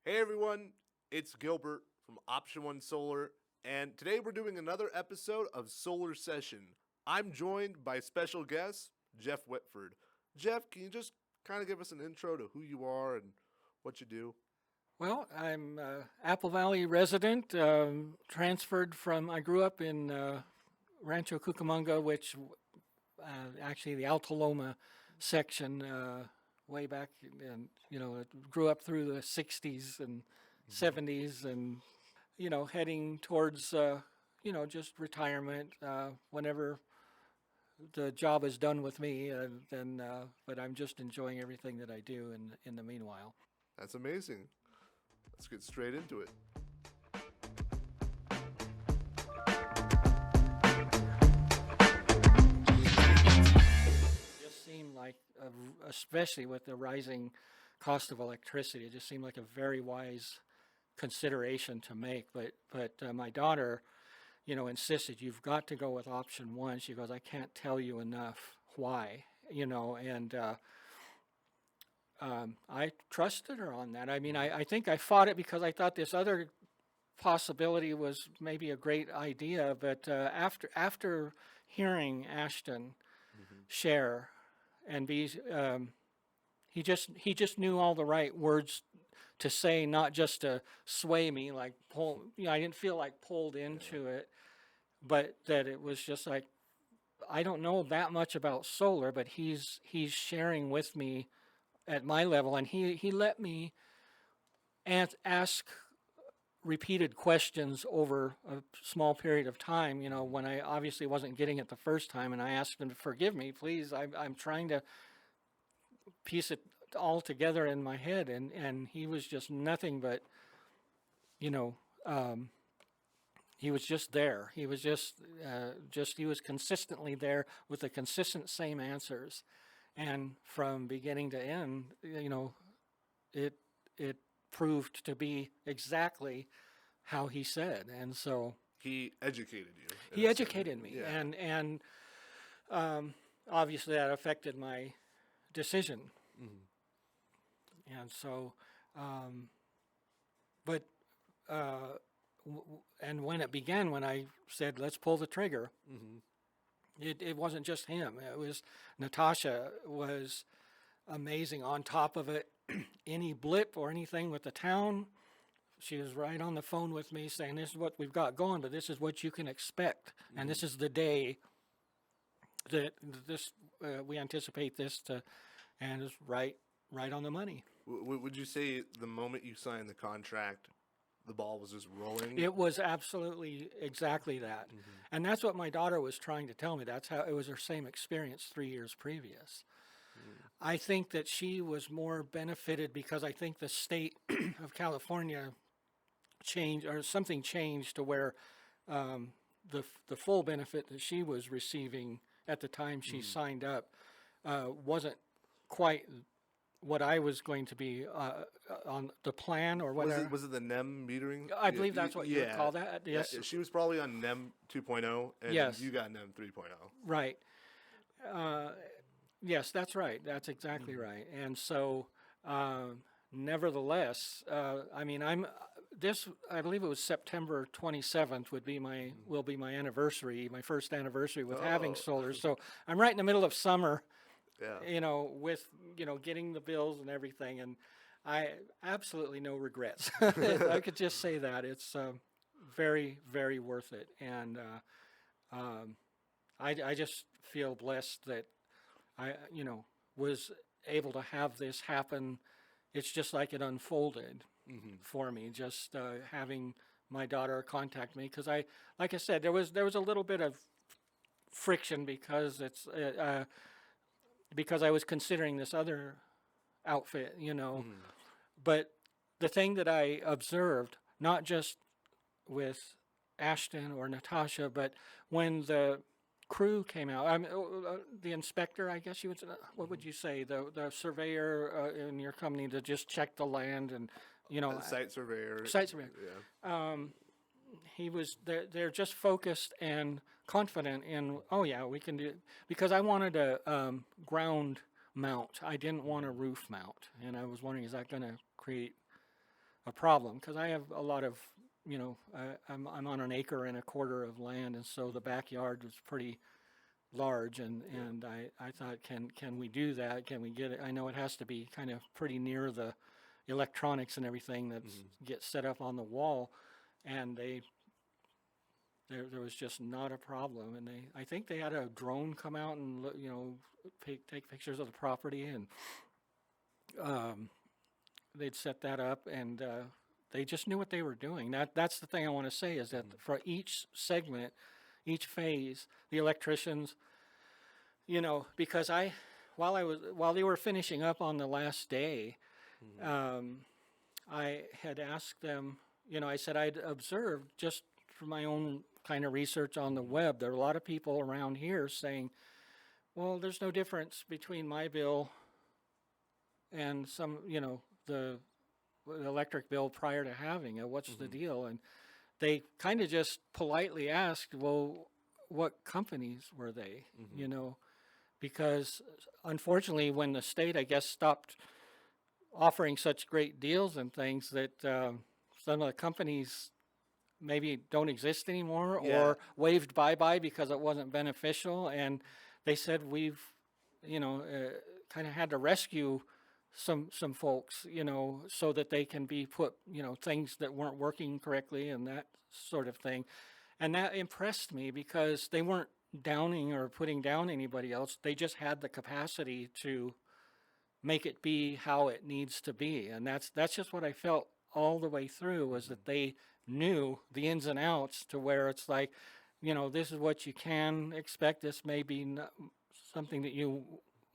Hey everyone, it's Gilbert from OptionOneSolar, and today we're doing another episode of Solar Session. I'm joined by special guest, Geoff Whitford. Geoff, can you just kind of give us an intro to who you are and what you do? Well, I'm Apple Valley resident, I grew up in Rancho Cucamonga, which actually the Altaloma section way back, and grew up through the 60s and 70s and, heading towards, just retirement whenever the job is done with me, but I'm just enjoying everything that I do in the meanwhile. That's amazing. Let's get straight into it. Just seemed like, especially with the rising cost of electricity, it just seemed like a very wise consideration to make. But my daughter, insisted you've got to go with option one. She goes, I can't tell you enough why, and I trusted her on that. I mean, I think I fought it because I thought this other possibility was maybe a great idea, but after hearing Ashton share and be he just knew all the right words to say, not just to sway me, like pull. I didn't feel like pulled into it, but that it was just like, I don't know that much about solar, but he's sharing with me at my level, and he let me ask repeated questions over a small period of time, when I obviously wasn't getting it the first time, and I asked him to forgive me, please. I'm trying to piece it all together in my head, and he was just nothing but, you know, um, he was just there. He was he was consistently there with the consistent same answers, and from beginning to end, it it proved to be exactly how he said, and so He educated you. he educated me, Yeah. and obviously that affected my decision, and so, but and when it began, when I said let's pull the trigger, it wasn't just him. It was Natasha was amazing. On top of it, any blip or anything with the town, she was right on the phone with me saying, this is what we've got going, but this is what you can expect. And this is the day that we anticipate this to, and it's right on the money. Would you say the moment you signed the contract, the ball was just rolling? It was absolutely exactly that. And that's what my daughter was trying to tell me. That's how it was, her same experience 3 years previous. I think that she was more benefited because I think the state of California changed, or something changed to where the full benefit that she was receiving at the time she signed up wasn't quite what I was going to be on the plan or whatever. Was it the NEM metering? I believe that's what you would call that. Yeah, Yes. she was probably on NEM 2.0, and Yes. you got NEM 3.0. Right. Yes, that's right. That's exactly right. And so, nevertheless, I mean, I believe it was September 27th will be my anniversary, my first anniversary with having solar. So I'm right in the middle of summer, Yeah. with, getting the bills and everything. And I absolutely no regrets. I could just say that it's very, very worth it. And I just feel blessed that I, was able to have this happen. It's just like it unfolded for me, just having my daughter contact me, because like I said, there was a little bit of friction because I was considering this other outfit, But the thing that I observed, not just with Ashton or Natasha, but when the crew came out, the inspector, I guess you would, what would you say, the surveyor in your company to just check the land and, Site surveyor. site surveyor. Yeah. They're just focused and confident in, oh yeah, we can do, because I wanted a ground mount. I didn't want a roof mount, and I was wondering, is that going to create a problem, because I have a lot of, I'm on an acre and a quarter of land, and so the backyard was pretty large, and I thought, can we do that? Can we get it? I know it has to be kind of pretty near the electronics and everything that gets set up on the wall, and there was just not a problem, and I think they had a drone come out and take pictures of the property, and they'd set that up, and they just knew what they were doing. That's the thing I want to say, is that for each segment, each phase, the electricians, because while they were finishing up on the last day, I had asked them, I said I'd observed, just from my own kind of research on the web, there are a lot of people around here saying, well, there's no difference between my bill and some, the electric bill prior to having it. What's the deal? And they kind of just politely asked, well, what companies were they? Because unfortunately, when the state, I guess, stopped offering such great deals and things, that some of the companies maybe don't exist anymore, or waved bye-bye because it wasn't beneficial. And they said, we've, kind of had to rescue some folks, so that they can be put, things that weren't working correctly and that sort of thing. And that impressed me, because they weren't downing or putting down anybody else. They just had the capacity to make it be how it needs to be. And that's just what I felt all the way through, was that they knew the ins and outs, to where it's like, this is what you can expect. This may be something that you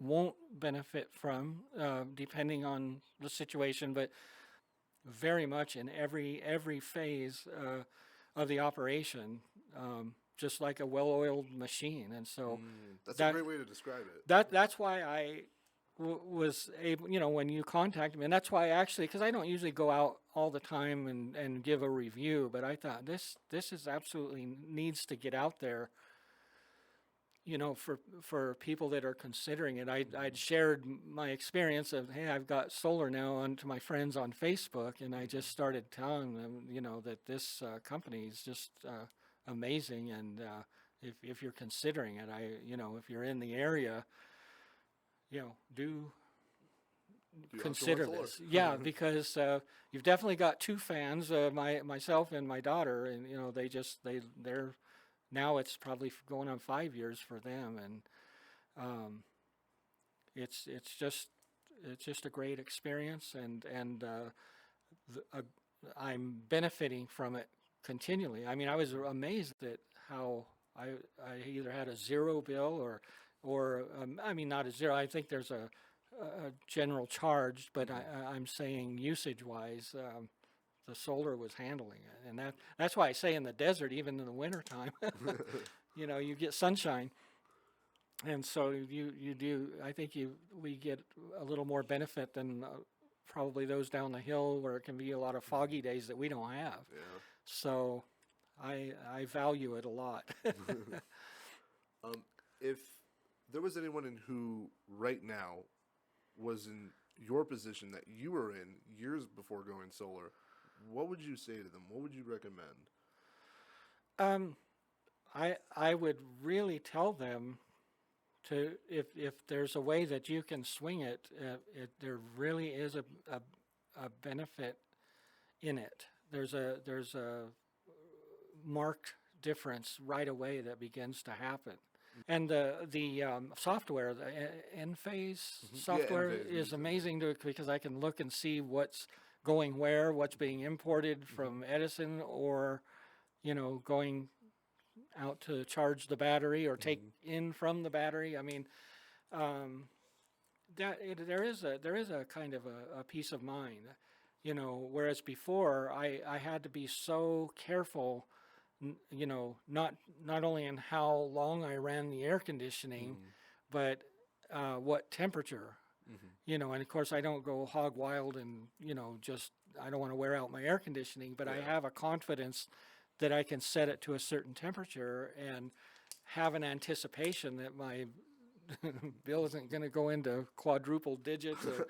won't benefit from, depending on the situation, but very much in every phase of the operation, just like a well-oiled machine. And so that's a great way to describe it. That's why I was able, when you contacted me, and that's why because I don't usually go out all the time and give a review, but I thought this is absolutely needs to get out there, for people that are considering it. I'd shared my experience of, hey, I've got solar now, onto my friends on Facebook, and I just started telling them, that this company is just amazing, and if you're considering it, if you're in the area, do consider this. Yeah, because you've definitely got two fans, myself and my daughter, and they're now, it's probably going on 5 years for them, and it's just a great experience, and I'm benefiting from it continually. I mean, I was amazed at how I either had a zero bill or not a zero. I think there's a general charge, but I'm saying usage-wise, the solar was handling it. And that's why I say in the desert, even in the wintertime, you get sunshine. And so you do, I think we get a little more benefit than probably those down the hill, where it can be a lot of foggy days that we don't have. Yeah. So I value it a lot. If there was anyone who right now was in your position that you were in years before going solar, what would you say to them? What would you recommend? I would really tell them to, if there's a way that you can swing it, there really is a benefit in it. There's a marked difference right away that begins to happen. And the software, the Enphase software, Enphase is amazing because I can look and see what's going where, what's being imported from Edison, or going out to charge the battery or take in from the battery. I mean, there is a kind of a peace of mind, whereas before I had to be so careful, not only in how long I ran the air conditioning, but what temperature. And of course I don't go hog wild and, I don't want to wear out my air conditioning, but I have a confidence that I can set it to a certain temperature and have an anticipation that my bill isn't going to go into quadruple digits, or,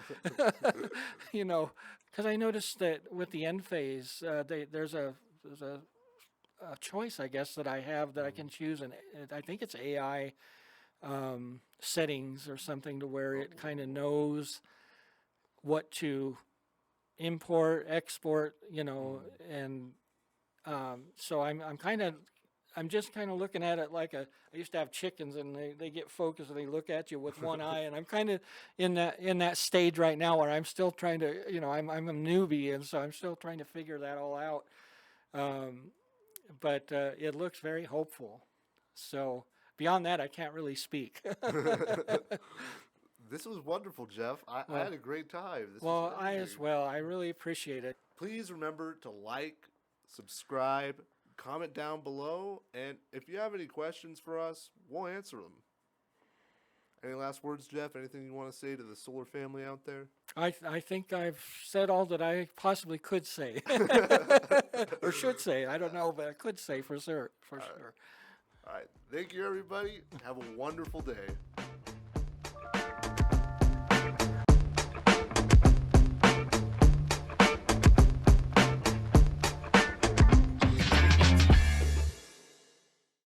because I noticed that with the end phase, there's a choice, I guess, that I have that I can choose, and I think it's AI settings or something to where it kind of knows what to import, export, and so I'm just kind of looking at it like I used to have chickens, and they get focused and they look at you with one eye, and I'm kind of in that stage right now where I'm still trying to, I'm a newbie, and so I'm still trying to figure that all out. But it looks very hopeful. So beyond that, I can't really speak. This was wonderful, Geoff. I had a great time. Well, I as well. I really appreciate it. Please remember to like, subscribe, comment down below, and if you have any questions for us, we'll answer them. Any last words, Geoff? Anything you want to say to the solar family out there? I think I've said all that I possibly could say, or should say. I don't know, but I could say for sure. All right. Thank you, everybody. Have a wonderful day.